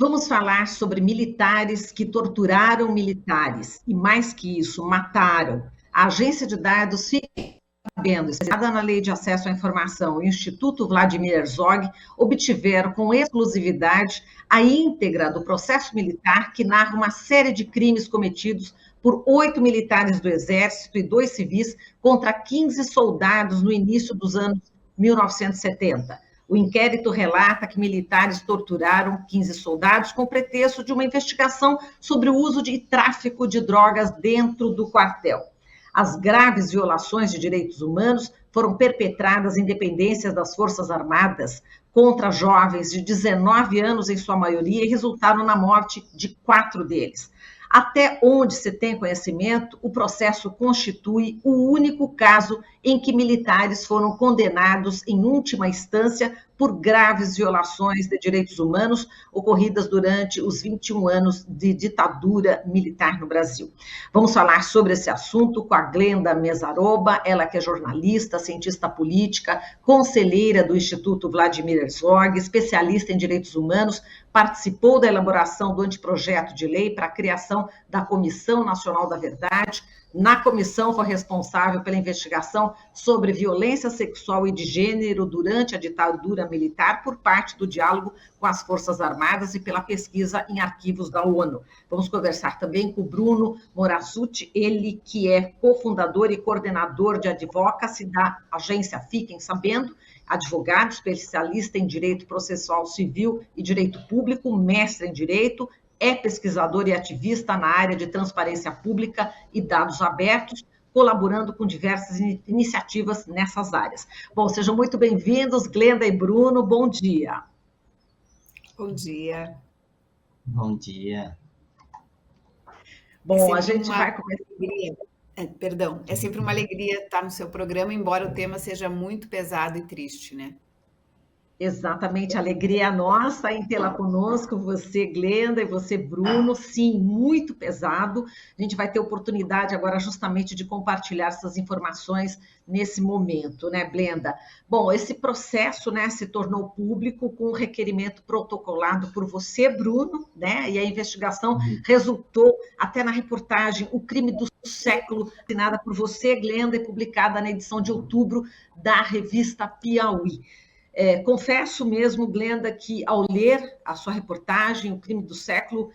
Vamos falar sobre militares que torturaram militares e, mais que isso, mataram. A agência de dados fica sabendo, especializada na Lei de Acesso à Informação, o Instituto Vladimir Herzog, obtiveram com exclusividade a íntegra do processo militar que narra uma série de crimes cometidos por 8 militares do Exército e 2 civis contra 15 soldados no início dos anos 1970. O inquérito relata que militares torturaram 15 soldados com pretexto de uma investigação sobre o uso de tráfico de drogas dentro do quartel. As graves violações de direitos humanos foram perpetradas em dependências das Forças Armadas contra jovens de 19 anos, em sua maioria, e resultaram na morte de 4 deles. Até onde se tem conhecimento, o processo constitui o único caso em que militares foram condenados em última instância por graves violações de direitos humanos ocorridas durante os 21 anos de ditadura militar no Brasil. Vamos falar sobre esse assunto com a Glenda Mesaroba, ela que é jornalista, cientista política, conselheira do Instituto Vladimir Herzog, especialista em direitos humanos, participou da elaboração do anteprojeto de lei para a criação da Comissão Nacional da Verdade. Na comissão foi responsável pela investigação sobre violência sexual e de gênero durante a ditadura militar por parte do diálogo com as Forças Armadas e pela pesquisa em arquivos da ONU. Vamos conversar também com o Bruno Morazzuti, ele que é cofundador e coordenador de advocacy da agência Fiquem Sabendo, advogado, especialista em direito processual civil e direito público, mestre em direito, é pesquisador e ativista na área de transparência pública e dados abertos, colaborando com diversas iniciativas nessas áreas. Bom, sejam muito bem-vindos, Glenda e Bruno, bom dia. Bom dia. Bom dia. Bom, a gente vai começar... É sempre uma alegria estar no seu programa, embora o tema seja muito pesado e triste, né? Exatamente, a alegria nossa em tê-la conosco, você, Glenda, e você, Bruno. Sim, muito pesado. A gente vai ter oportunidade agora justamente de compartilhar essas informações nesse momento, né, Glenda? Bom, esse processo, né, se tornou público com um requerimento protocolado por você, Bruno, né, e a investigação resultou até na reportagem O Crime do Século, assinada por você, Glenda, e publicada na edição de outubro da revista Piauí. Confesso mesmo, Glenda, que ao ler a sua reportagem, O Crime do Século,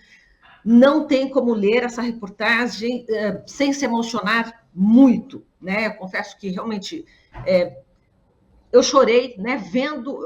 não tem como ler essa reportagem sem se emocionar muito, né? Eu confesso que realmente eu chorei, né,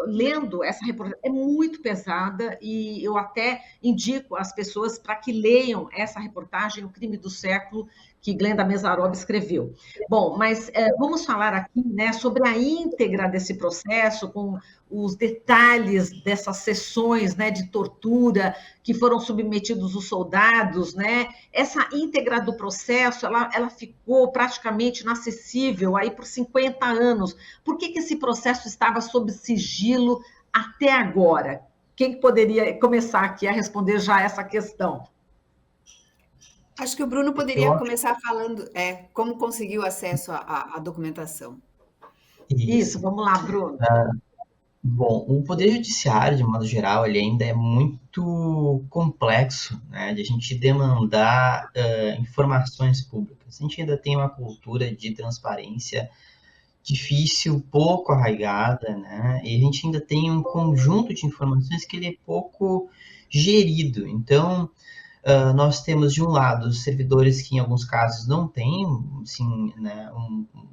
lendo essa reportagem. É muito pesada e eu até indico às pessoas para que leiam essa reportagem, O Crime do Século, que Glenda Mesaroba escreveu. Bom, mas vamos falar aqui, né, sobre a íntegra desse processo, com os detalhes dessas sessões, né, de tortura que foram submetidos os soldados, né? Essa íntegra do processo, ela ficou praticamente inacessível aí por 50 anos. Por que esse processo estava sob sigilo até agora? Quem poderia começar aqui a responder já essa questão? Acho que o Bruno poderia começar falando como conseguiu acesso à documentação. Isso, vamos lá, Bruno. Bom, o Poder Judiciário, de modo geral, ele ainda é muito complexo, né, de a gente demandar informações públicas. A gente ainda tem uma cultura de transparência difícil, pouco arraigada, né, e a gente ainda tem um conjunto de informações que ele é pouco gerido. Então, nós temos, de um lado, os servidores que, em alguns casos, não têm assim, né,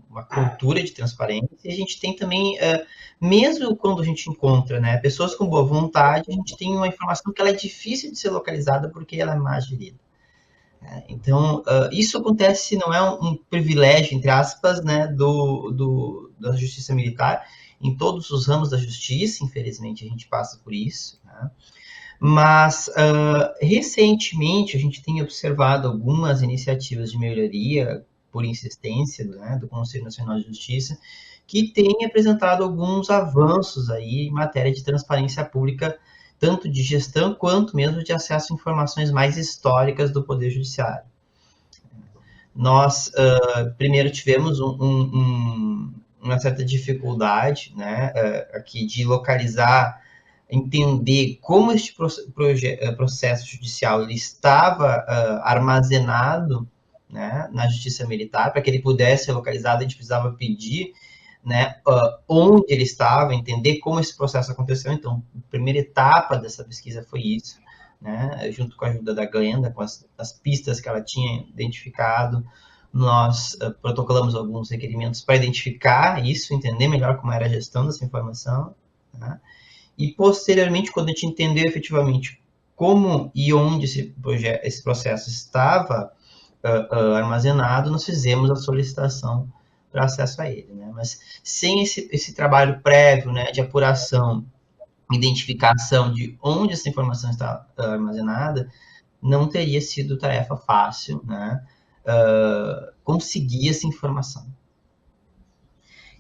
uma cultura de transparência, e a gente tem também, mesmo quando a gente encontra, né, pessoas com boa vontade, a gente tem uma informação que ela é difícil de ser localizada porque ela é má gerida. Então, isso acontece, não é um privilégio, entre aspas, né, da justiça militar, em todos os ramos da justiça, infelizmente, a gente passa por isso, né? Mas, recentemente, a gente tem observado algumas iniciativas de melhoria, por insistência, né, do Conselho Nacional de Justiça, que têm apresentado alguns avanços aí em matéria de transparência pública, tanto de gestão quanto mesmo de acesso a informações mais históricas do Poder Judiciário. Nós, primeiro, tivemos uma certa dificuldade, né, aqui de localizar entender como este processo judicial ele estava armazenado, né, na Justiça Militar, para que ele pudesse ser localizado, a gente precisava pedir, né, onde ele estava, entender como esse processo aconteceu. Então, a primeira etapa dessa pesquisa foi isso, né, junto com a ajuda da Glenda, com as pistas que ela tinha identificado. Nós protocolamos alguns requerimentos para identificar isso, entender melhor como era a gestão dessa informação, né? E, posteriormente, quando a gente entendeu efetivamente como e onde esse processo estava armazenado, nós fizemos a solicitação para acesso a ele, né? Mas sem esse trabalho prévio, né, de apuração, identificação de onde essa informação está armazenada, não teria sido tarefa fácil, né, conseguir essa informação.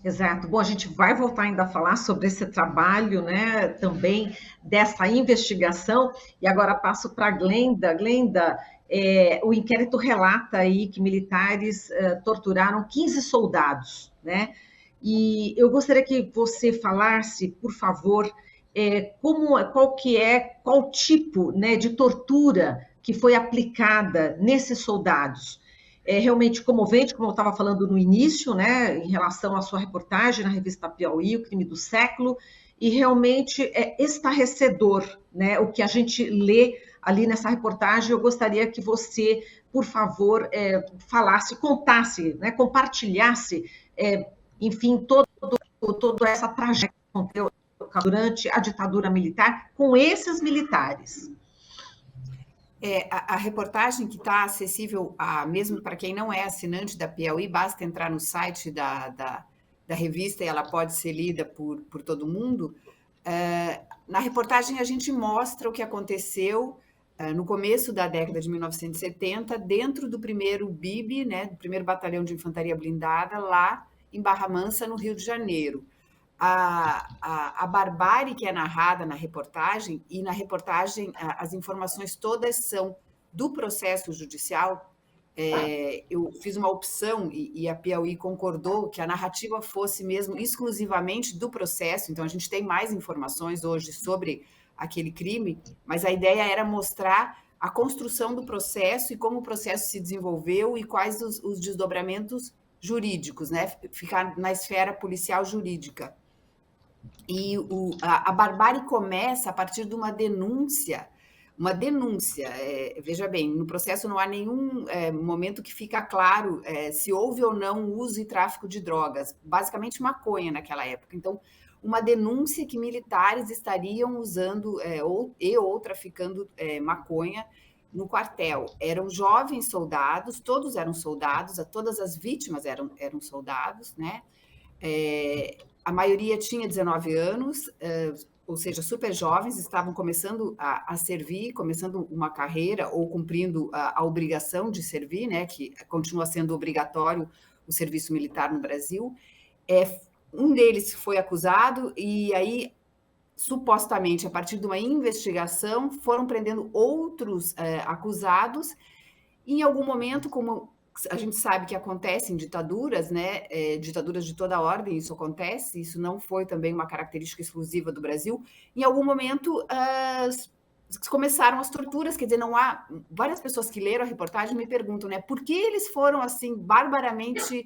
Exato. Bom, a gente vai voltar ainda a falar sobre esse trabalho, né, também dessa investigação, e agora passo para a Glenda. Glenda, o inquérito relata aí que militares torturaram 15 soldados, né, e eu gostaria que você falasse, por favor, qual tipo, né, de tortura que foi aplicada nesses soldados. É realmente comovente, como eu estava falando no início, né, em relação à sua reportagem na revista Piauí, O Crime do Século, e realmente é estarrecedor, né, o que a gente lê ali nessa reportagem. Eu gostaria que você, por favor, falasse, contasse, né, compartilhasse, enfim, toda essa trajetória que aconteceu durante a ditadura militar com esses militares. A reportagem que está acessível, mesmo para quem não é assinante da Piauí, basta entrar no site da revista e ela pode ser lida por todo mundo. Na reportagem a gente mostra o que aconteceu no começo da década de 1970, dentro do primeiro BIB, né, do primeiro Batalhão de Infantaria Blindada, lá em Barra Mansa, no Rio de Janeiro. A barbárie que é narrada na reportagem, e na reportagem as informações todas são do processo judicial. Eu fiz uma opção, e a Piauí concordou, que a narrativa fosse mesmo exclusivamente do processo, então a gente tem mais informações hoje sobre aquele crime, mas a ideia era mostrar a construção do processo e como o processo se desenvolveu e quais os desdobramentos jurídicos, né? Ficar na esfera policial jurídica. E a barbárie começa a partir de uma denúncia. Veja bem, no processo não há nenhum momento que fica claro se houve ou não uso e tráfico de drogas, basicamente maconha naquela época. Então, uma denúncia que militares estariam usando ou traficando maconha no quartel. Eram jovens soldados, todos eram soldados, todas as vítimas eram soldados, né? A maioria tinha 19 anos, ou seja, super jovens, estavam começando a servir, começando uma carreira ou cumprindo a obrigação de servir, né, que continua sendo obrigatório o serviço militar no Brasil. Um deles foi acusado e aí, supostamente, a partir de uma investigação, foram prendendo outros acusados. Em algum momento, como a gente sabe que acontece em ditaduras, né? Ditaduras de toda ordem, isso acontece, isso não foi também uma característica exclusiva do Brasil. Em algum momento, começaram as torturas, quer dizer, não há... Várias pessoas que leram a reportagem me perguntam, né? Por que eles foram, assim, barbaramente...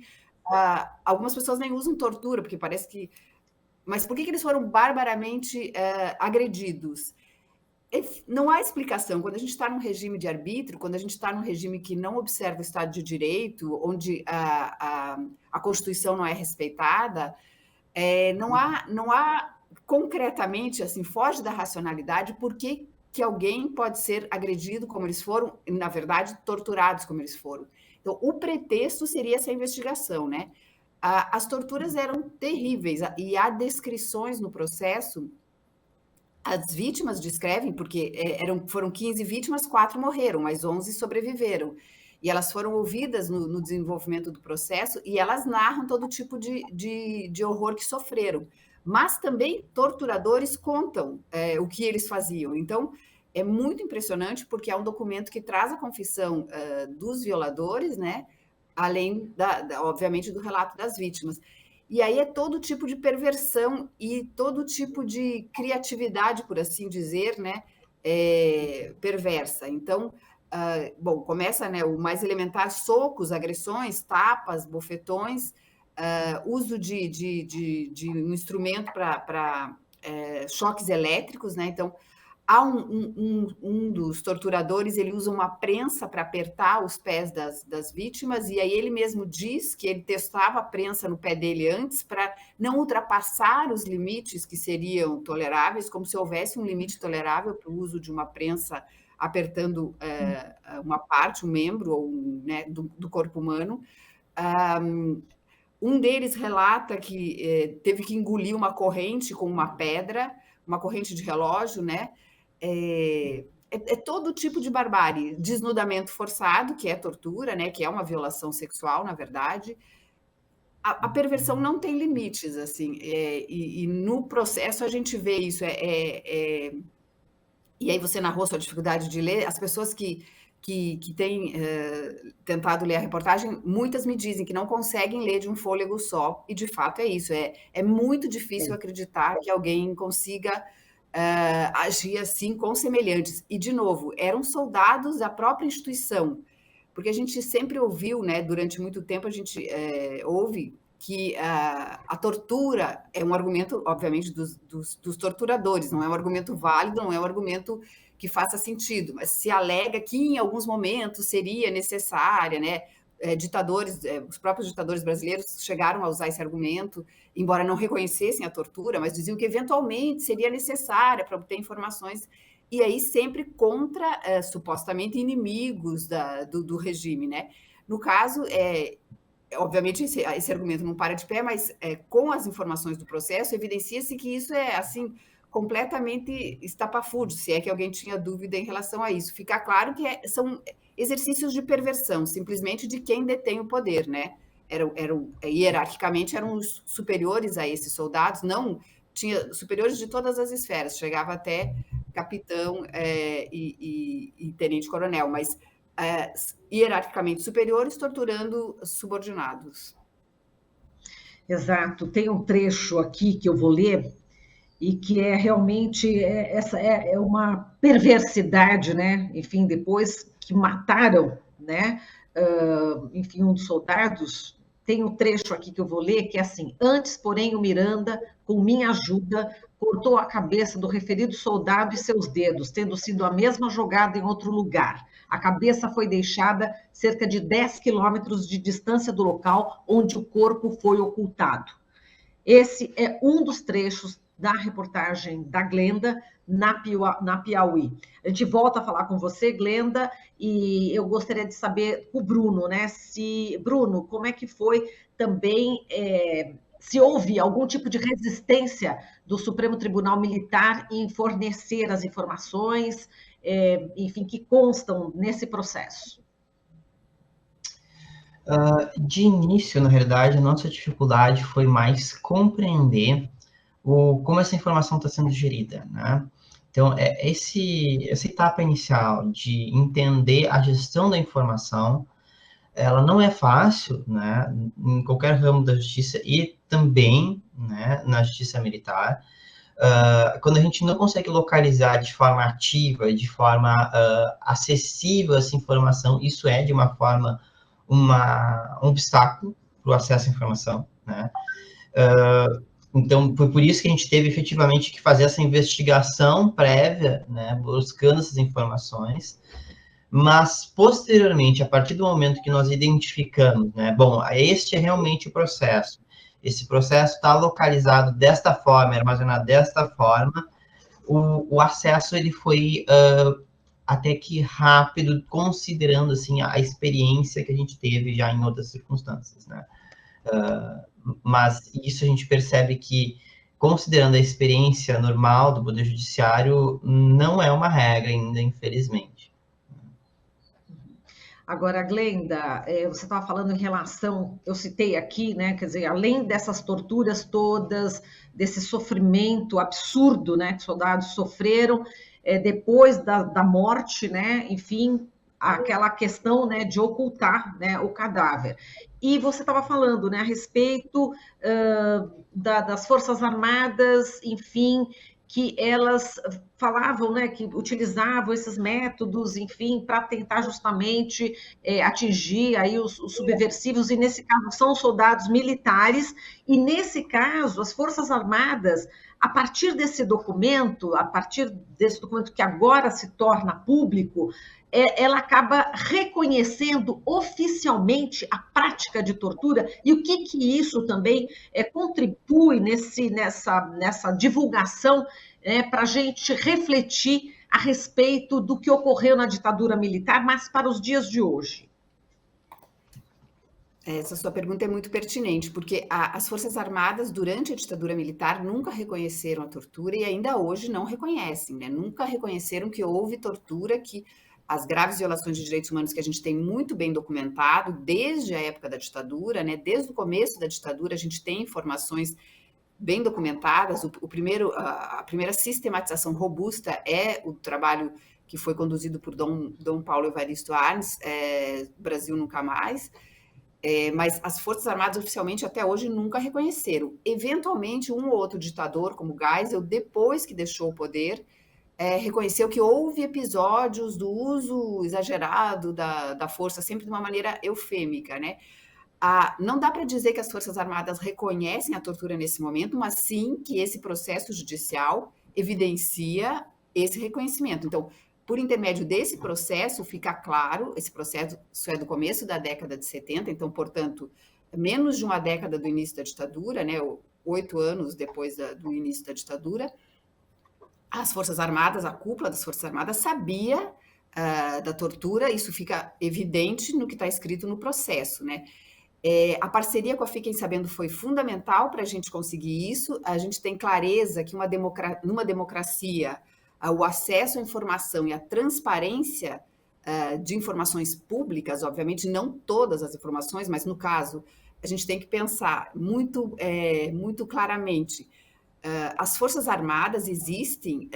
algumas pessoas nem usam tortura, porque parece que... Mas por que eles foram barbaramente agredidos? Não há explicação. Quando a gente está num regime de arbítrio, quando a gente está num regime que não observa o Estado de Direito, onde a Constituição não é respeitada, não há concretamente, assim, foge da racionalidade por que alguém pode ser agredido como eles foram, e, na verdade, torturados como eles foram. Então, o pretexto seria essa investigação, né? As torturas eram terríveis e há descrições no processo. As vítimas descrevem, porque foram 15 vítimas, 4 morreram, mas 11 sobreviveram. E elas foram ouvidas no desenvolvimento do processo e elas narram todo tipo de horror que sofreram. Mas também torturadores contam o que eles faziam. Então, é muito impressionante porque é um documento que traz a confissão dos violadores, né? Além, obviamente, do relato das vítimas. E aí é todo tipo de perversão e todo tipo de criatividade, por assim dizer, né, perversa. Então, bom, começa, né, o mais elementar: socos, agressões, tapas, bofetões, uso de um instrumento para choques elétricos, né? Então, há um dos torturadores, ele usa uma prensa para apertar os pés das vítimas, e aí ele mesmo diz que ele testava a prensa no pé dele antes para não ultrapassar os limites que seriam toleráveis, como se houvesse um limite tolerável para o uso de uma prensa apertando uma parte, um membro ou, né, do corpo humano. Um deles relata que teve que engolir uma corrente com uma pedra, uma corrente de relógio, né? É todo tipo de barbárie. Desnudamento forçado, que é tortura, né? Que é uma violação sexual, na verdade. A perversão não tem limites, assim. E no processo a gente vê isso. E aí você narrou sua dificuldade de ler. As pessoas que têm tentado ler a reportagem, muitas me dizem que não conseguem ler de um fôlego só, e de fato é isso. É muito difícil acreditar que alguém consiga agir assim com semelhantes. E, de novo, eram soldados da própria instituição, porque a gente sempre ouviu, né, durante muito tempo a gente ouve que a tortura é um argumento, obviamente, dos torturadores, não é um argumento válido, não é um argumento que faça sentido, mas se alega que em alguns momentos seria necessária, né? Os próprios ditadores brasileiros chegaram a usar esse argumento, embora não reconhecessem a tortura, mas diziam que eventualmente seria necessária para obter informações, e aí sempre contra supostamente inimigos do regime, né? No caso, obviamente esse argumento não para de pé, mas com as informações do processo evidencia-se que isso é assim completamente estapafúrdio, se é que alguém tinha dúvida em relação a isso. Fica claro que são exercícios de perversão, simplesmente de quem detém o poder, né? Hierarquicamente eram os superiores a esses soldados, não tinha superiores de todas as esferas, chegava até capitão e tenente-coronel, mas hierarquicamente superiores torturando subordinados. Exato. Tem um trecho aqui que eu vou ler e que é realmente essa é uma perversidade, né? Enfim, depois que mataram, né? Enfim, um dos soldados, tem um trecho aqui que eu vou ler que é assim: antes, porém, o Miranda, com minha ajuda, cortou a cabeça do referido soldado e seus dedos, tendo sido a mesma jogada em outro lugar. A cabeça foi deixada cerca de 10 quilômetros de distância do local onde o corpo foi ocultado. Esse é um dos trechos da reportagem da Glenda na Piauí. A gente volta a falar com você, Glenda, e eu gostaria de saber o Bruno, né? Bruno, como é que foi também, se houve algum tipo de resistência do Supremo Tribunal Militar em fornecer as informações, enfim, que constam nesse processo? De início, na realidade, a nossa dificuldade foi mais compreender como essa informação está sendo gerida, né? Então, essa etapa inicial de entender a gestão da informação, ela não é fácil, né? Em qualquer ramo da justiça e também, né, na justiça militar. Quando a gente não consegue localizar de forma ativa, de forma acessível essa informação, isso é, de uma forma, um obstáculo para o acesso à informação, né? Então, foi por isso que a gente teve efetivamente que fazer essa investigação prévia, né, buscando essas informações, mas, posteriormente, a partir do momento que nós identificamos, né, bom, este é realmente o processo, esse processo está localizado desta forma, armazenado desta forma, o acesso ele foi até que rápido, considerando, assim, a experiência que a gente teve já em outras circunstâncias, né. Mas isso a gente percebe que, considerando a experiência normal do Poder Judiciário, não é uma regra ainda, infelizmente. Agora, Glenda, você estava falando em relação, eu citei aqui, né, quer dizer, além dessas torturas todas, desse sofrimento absurdo, né, que os soldados sofreram, depois da morte, né, enfim, aquela questão, né, de ocultar, né, o cadáver. E você estava falando, né, a respeito das Forças Armadas, enfim, que elas falavam, né, que utilizavam esses métodos, enfim, para tentar justamente atingir aí os subversivos, e nesse caso são os soldados militares, e nesse caso as Forças Armadas, a partir desse documento que agora se torna público, ela acaba reconhecendo oficialmente a prática de tortura, e o que isso também contribui nessa divulgação, para a gente refletir a respeito do que ocorreu na ditadura militar, mas para os dias de hoje. Essa sua pergunta é muito pertinente, porque as Forças Armadas, durante a ditadura militar, nunca reconheceram a tortura e ainda hoje não reconhecem, né? Nunca reconheceram que houve tortura, que as graves violações de direitos humanos que a gente tem muito bem documentado desde a época da ditadura, né? Desde o começo da ditadura, a gente tem informações bem documentadas. A primeira sistematização robusta é o trabalho que foi conduzido por Dom Paulo Evaristo Arns, Brasil Nunca Mais. Mas as Forças Armadas oficialmente até hoje nunca reconheceram. Eventualmente, um ou outro ditador, como Geisel, depois que deixou o poder, reconheceu que houve episódios do uso exagerado da força, sempre de uma maneira eufêmica, né? Não dá para dizer que as Forças Armadas reconhecem a tortura nesse momento, mas sim que esse processo judicial evidencia esse reconhecimento. Então, por intermédio desse processo, fica claro, esse processo é do começo da década de 70, então, portanto, menos de uma década do início da ditadura, né, 8 anos depois do início da ditadura, as Forças Armadas, a cúpula das Forças Armadas sabia da tortura, isso fica evidente no que está escrito no processo, né? A parceria com a Fiquem Sabendo foi fundamental para a gente conseguir isso. A gente tem clareza que numa democracia, o acesso à informação e a transparência de informações públicas, obviamente não todas as informações, mas no caso, a gente tem que pensar muito claramente. As Forças Armadas existem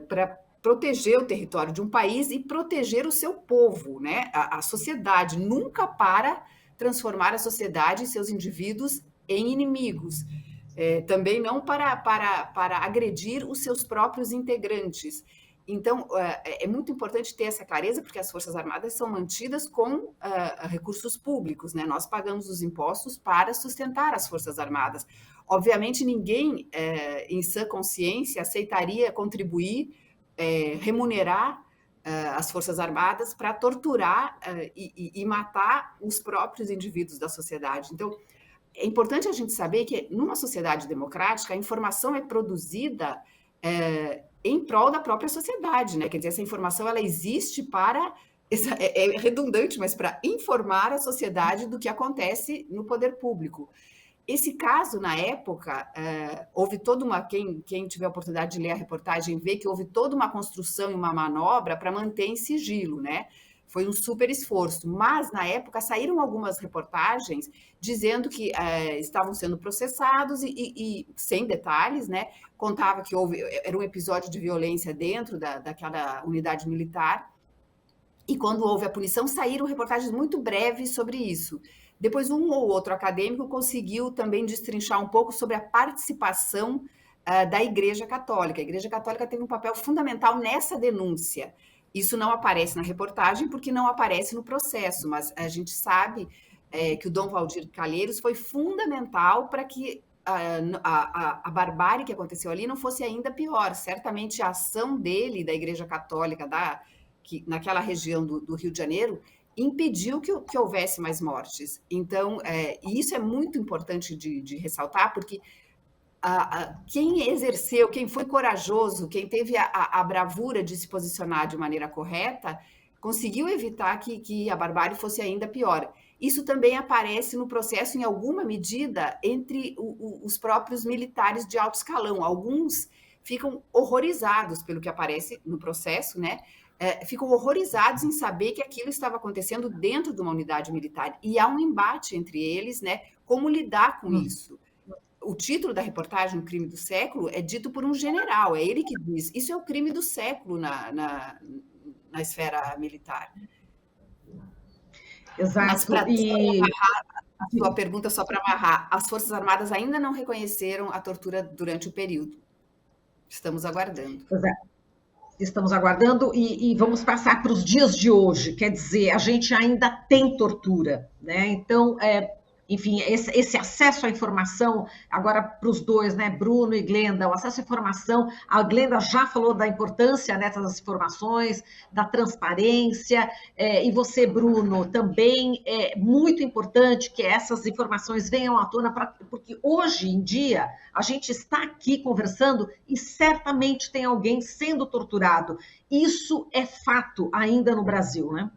para proteger o território de um país e proteger o seu povo, né? A sociedade, nunca para transformar a sociedade e seus indivíduos em inimigos. Também não para agredir os seus próprios integrantes. Então, é muito importante ter essa clareza, porque as Forças Armadas são mantidas com recursos públicos, né? Nós pagamos os impostos para sustentar as Forças Armadas. Obviamente, ninguém em sã consciência aceitaria contribuir, remunerar as Forças Armadas para torturar e matar os próprios indivíduos da sociedade. Então, é importante a gente saber que, numa sociedade democrática, a informação é produzida em prol da própria sociedade, né? Quer dizer, essa informação ela existe para... É redundante, mas para informar a sociedade do que acontece no poder público. Esse caso, na época, houve toda uma... Quem tiver a oportunidade de ler a reportagem vê que houve toda uma construção e uma manobra para manter em sigilo, né? Foi um super esforço. Mas, na época, saíram algumas reportagens dizendo que estavam sendo processados e sem detalhes, né? Contava que era um episódio de violência dentro daquela unidade militar. E quando houve a punição, saíram reportagens muito breves sobre isso. Depois, um ou outro acadêmico conseguiu também destrinchar um pouco sobre a participação da Igreja Católica. A Igreja Católica teve um papel fundamental nessa denúncia. Isso não aparece na reportagem porque não aparece no processo, mas a gente sabe que o Dom Valdir Calheiros foi fundamental para que a barbárie que aconteceu ali não fosse ainda pior. Certamente a ação dele, da Igreja Católica, naquela região do Rio de Janeiro, impediu que houvesse mais mortes. Então, e isso é muito importante de ressaltar, porque quem exerceu, quem foi corajoso, quem teve a bravura de se posicionar de maneira correta, conseguiu evitar que a barbárie fosse ainda pior. Isso também aparece no processo, em alguma medida, entre os próprios militares de alto escalão. Alguns ficam horrorizados pelo que aparece no processo, né? Ficam horrorizados em saber que aquilo estava acontecendo dentro de uma unidade militar. E há um embate entre eles, né? Como lidar com isso? O título da reportagem, O Crime do Século, é dito por um general, é ele que diz, isso é o crime do século na esfera militar. Mas Exato. para E a sua pergunta, só para amarrar, as Forças Armadas ainda não reconheceram a tortura durante o período. Estamos aguardando. estamos aguardando e vamos passar para os dias de hoje. Quer dizer, a gente ainda tem tortura, né? Então, enfim, esse acesso à informação, agora para os dois, né, Bruno e Glenda, o acesso à informação, a Glenda já falou da importância, né, dessas informações, da transparência, e você, Bruno, também é muito importante que essas informações venham à tona, porque hoje em dia a gente está aqui conversando e certamente tem alguém sendo torturado. Isso é fato ainda no Brasil, né?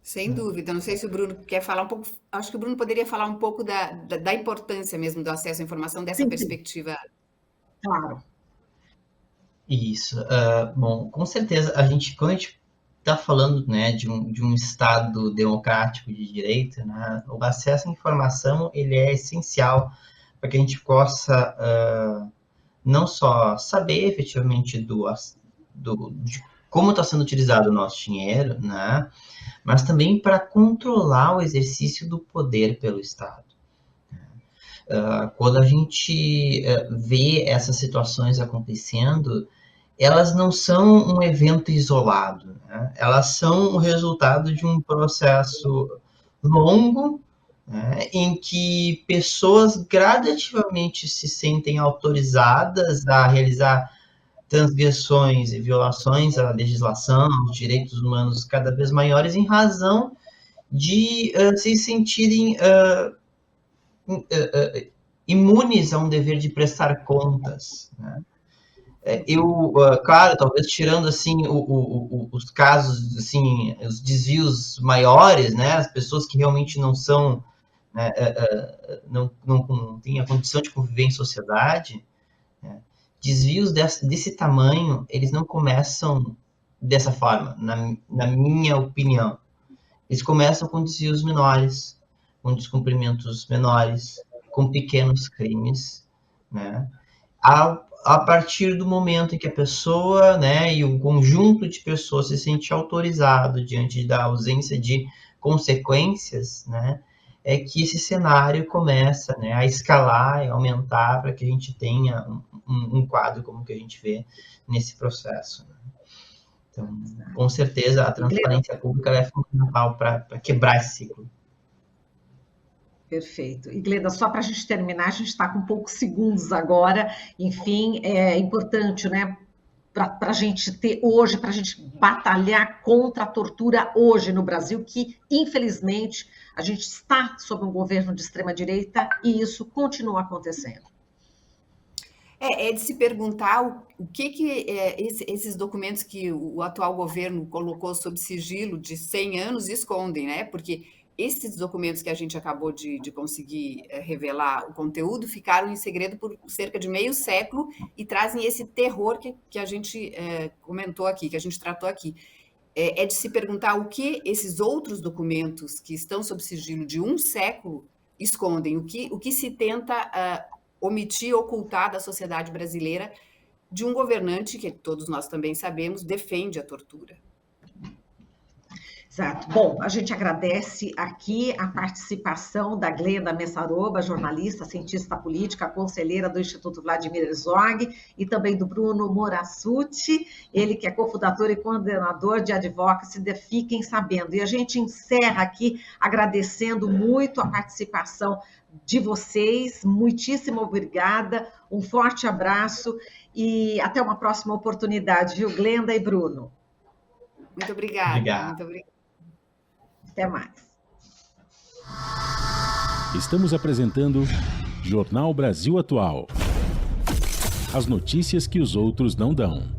Sem dúvida. Não sei se o Bruno quer falar um pouco. Acho que o Bruno poderia falar um pouco da importância mesmo do acesso à informação, dessa Sim, perspectiva. claro. Isso. Bom, com certeza, quando a gente está falando, né, de um Estado democrático de direito, né, o acesso à informação ele é essencial para que a gente possa não só saber efetivamente de como está sendo utilizado o nosso dinheiro, né, mas também para controlar o exercício do poder pelo Estado. Quando a gente vê essas situações acontecendo, elas não são um evento isolado, né? Elas são o resultado de um processo longo, né, em que pessoas gradativamente se sentem autorizadas a realizar transgressões e violações à legislação, aos direitos humanos cada vez maiores, em razão de se sentirem imunes a um dever de prestar contas, né? Claro, talvez tirando assim os casos, assim, os desvios maiores, né, as pessoas que realmente não são, né, não têm a condição de conviver em sociedade, né, desvios desse tamanho, eles não começam dessa forma, na minha opinião. Eles começam com desvios menores, com descumprimentos menores, com pequenos crimes, né? A partir do momento em que a pessoa, né, e o conjunto de pessoas se sente autorizado diante da ausência de consequências, né, é que esse cenário começa, né, a escalar e aumentar para que a gente tenha um quadro como que a gente vê nesse processo, né? Então, com certeza, a transparência pública é fundamental para quebrar esse ciclo. Perfeito. E, Glenda, só para a gente terminar, a gente está com poucos segundos agora. Enfim, é importante, né, para a gente ter hoje, para a gente batalhar contra a tortura hoje no Brasil, que, infelizmente, a gente está sob um governo de extrema-direita e isso continua acontecendo. É de se perguntar o que esses documentos que o atual governo colocou sob sigilo de 100 anos escondem, né? Porque esses documentos que a gente acabou de conseguir revelar o conteúdo ficaram em segredo por cerca de meio século e trazem esse terror que a gente comentou aqui, que a gente tratou aqui. É de se perguntar o que esses outros documentos que estão sob sigilo de um século escondem, o que se tenta omitir, ocultar da sociedade brasileira de um governante que todos nós também sabemos defende a tortura. Exato. Bom, a gente agradece aqui a participação da Glenda Messaroba, jornalista, cientista política, conselheira do Instituto Vladimir Herzog, e também do Bruno Morassutti, ele que é cofundador e coordenador de Advocacy de Fiquem Sabendo. E a gente encerra aqui agradecendo muito a participação de vocês, muitíssimo obrigada, um forte abraço e até uma próxima oportunidade, viu, Glenda e Bruno? Muito obrigada. Obrigado. Muito obrigada. Até mais. Estamos apresentando Jornal Brasil Atual. As notícias que os outros não dão.